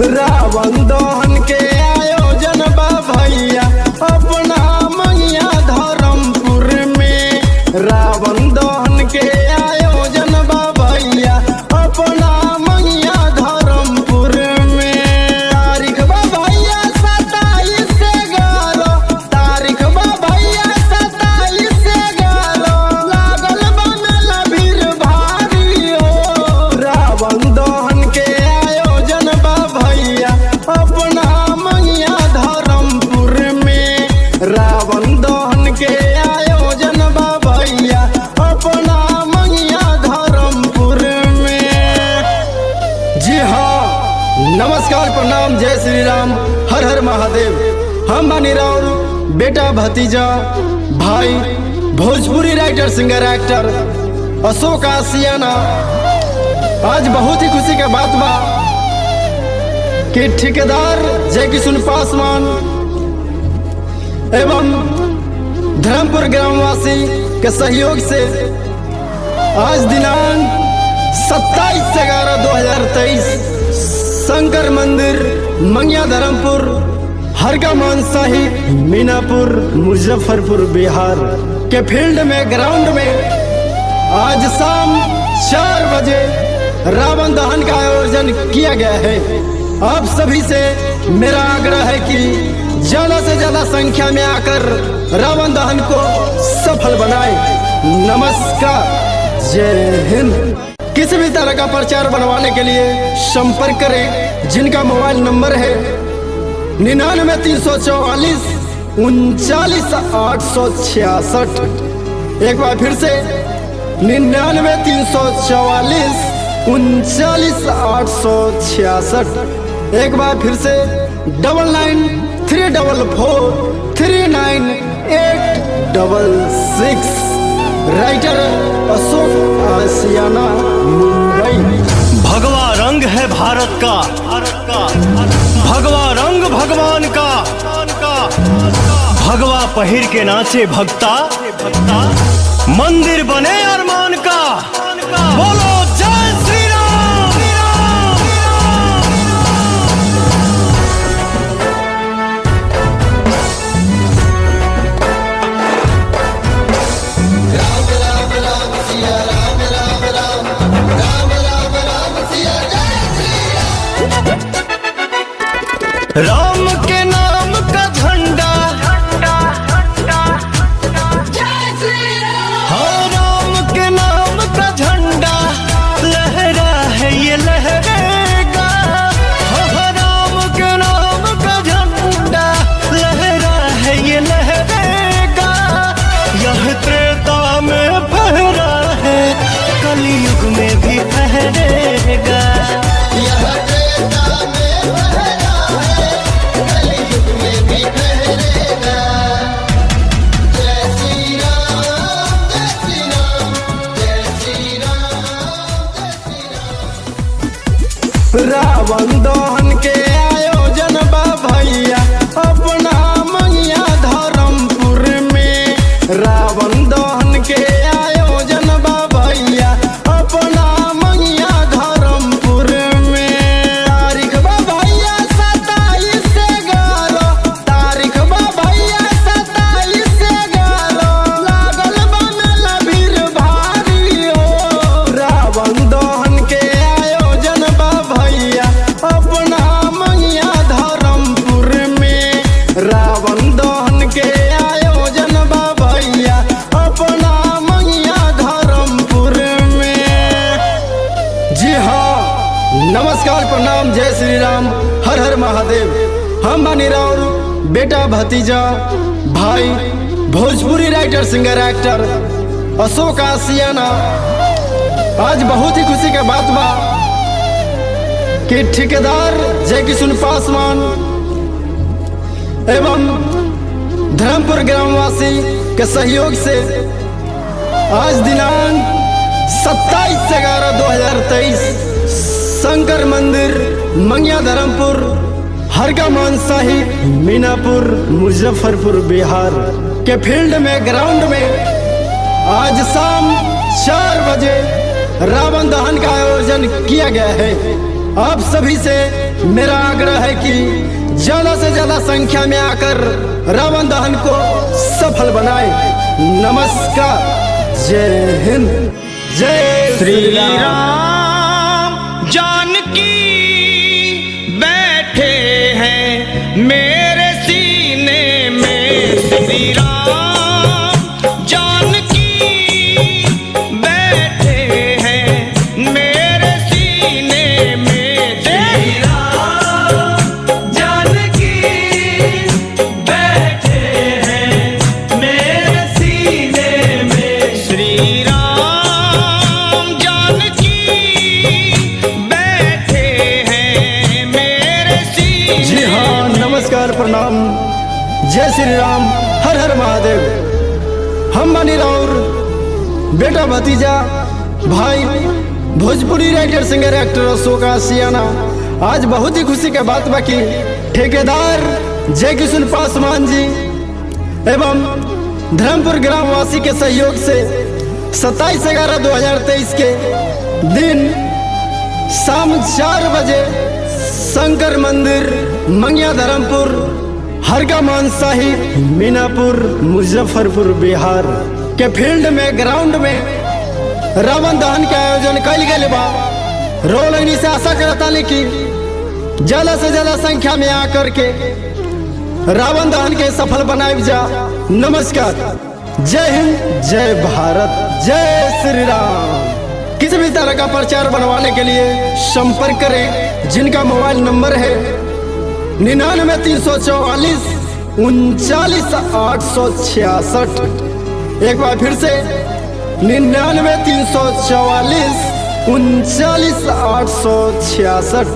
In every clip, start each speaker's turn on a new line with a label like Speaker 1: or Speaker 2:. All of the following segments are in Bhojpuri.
Speaker 1: रावण दहन के आयोजन बा भैया अपना मैया धर्मपुर में। रावण दहन के आयोजन बा भैया अपना मैया धर्मपुर में। तारीख बा भैया 27/11, तारीख बा भैया 27/11, लागल बा मेला भीड़ भारी हो। रावण दहन के आयोजन बा भैया अपना मैया धर्मपुर में। रावण दहन के आयोजन बा भैया अपना मैया धर्मपुर में। जी हाँ, नमस्कार, प्रणाम, जय श्री राम, हर हर महादेव। हम बानी राउर बेटा भतीजा भाई Bhojpuri writer singer actor Ashok Ashiyana. आज बहुत ही खुशी के बात बा कि ठेकेदार जय किशुन पासवान एवं धर्मपुर ग्रामवासी के सहयोग से आज दिनांक 27/11/2023 शंकर मंदिर मंगिया धर्मपुर हरका शाही मीनापुर मुजफ्फरपुर बिहार के फील्ड में ग्राउंड में आज शाम 4 बजे रावण दहन का आयोजन किया गया है। आप सभी से मेरा आग्रह है कि ज्यादा से ज्यादा संख्या में आकर रावण दहन को सफल बनाएं। नमस्कार, जय हिंद। किसी भी तरह का प्रचार बनवाने के लिए संपर्क करें जिनका मोबाइल नंबर है 99 344 39 866। एक बार फिर से 99 344 39 866। एक बार फिर से 99 344 398 66। राइटर अशोक आसियाना, मुंबई।
Speaker 2: भगवा रंग है भारत का, भगवा रंग भगवान का। भगवा पहिर के नाचे भक्ता, मंदिर बने अरमान का। बोलो जय श्री राम। राम के नाम का झंडा, हाँ, राम के नाम का झंडा लहरा है, ये लहरेगा। हाँ, राम के नाम का झंडा लहरा है, ये लहरेगा। यह त्रेता में फहरा है, कलयुग में भी फहरेगा।
Speaker 1: रावण दहन के आयोजन बा भैया अपना मैया धर्मपुर में। रावण दहन के आयोजन बा भैया अपना मैया धर्मपुर में। तारीख बा भैया 27/11, तारीख बा भैया 27/11, लागल बा मेला भीड़ भारी हो। रावण दहन के आयोजन बा भैया अपना मैया धर्मपुर में। रावण दहन के आयोजन बा भैया अपना मैया धर्मपुर में। जी हाँ, नमस्कार, प्रणाम, जय श्री राम, हर हर महादेव। हम बानी राउर बेटा भतीजा भाई Bhojpuri writer singer actor Ashok Ashiyana. आज बहुत ही खुशी के बात बा कि ठेकेदार जय किशुन पासवान एवं धर्मपुर ग्रामवासी के सहयोग से आज दिनांक 27/11/2023 शंकर मंदिर मंगिया धर्मपुर हरका शाही मीनापुर मुजफ्फरपुर बिहार के फील्ड में ग्राउंड में आज शाम 4 बजे रावण दहन का आयोजन किया गया है। आप सभी से मेरा आग्रह है कि ज्यादा से ज्यादा संख्या में आकर रावण दहन को सफल बनाए। नमस्कार, जय हिंद, जय श्री राम।
Speaker 3: जानकी बैठे हैं मेरे सीने में, श्री राम जानकी बैठे हैं मेरे सीने में। श्री राम जानकी बैठे हैं मेरे सीने में। श्री राम जानकी बैठे हैं मेरे सीने।
Speaker 1: जी हाँ, नमस्कार, प्रणाम, जय श्री राम, हर हर महादेव। हम बनी राउर बेटा भतीजा भाई Bhojpuri writer singer actor Ashok Ashiyana. आज बहुत ही खुशी के बात बाकी ठेकेदार जय किशुन पासवान जी एवं धर्मपुर ग्रामवासी के सहयोग से 27/11/2023 के दिन शाम 4 बजे शंकर मंदिर मंगिया धर्मपुर हरगा मानसाही मीनापुर मुजफ्फरपुर बिहार के फील्ड में ग्राउंड में रावण दहन के आयोजन कल गए बा। रोलनी से आशा करता कि ज्यादा से ज्यादा संख्या में आकर के रावण दहन के सफल बनाए जा। नमस्कार, जय हिंद, जय भारत, जय श्री राम। किसी भी तरह का प्रचार बनवाने के लिए संपर्क करें जिनका मोबाइल नंबर है 99 344 39 866। एक बार फिर से 99 344 39 866।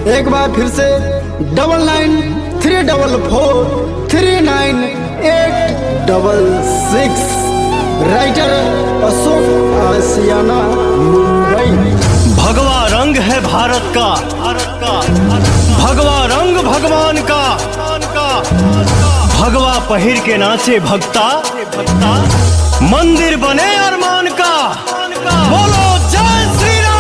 Speaker 1: एक बार फिर से 99 344 398 66। राइटर अशोक आशियाना, मुंबई।
Speaker 2: भगवा रंग है भारत का, भगवा रंग भगवान का, भगवा पहिर के नाचे भक्ता, मंदिर बने अरमान का। बोलो जय श्री राम।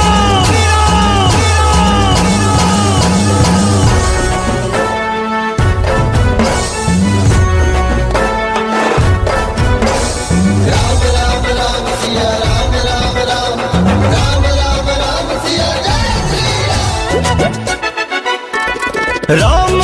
Speaker 2: राम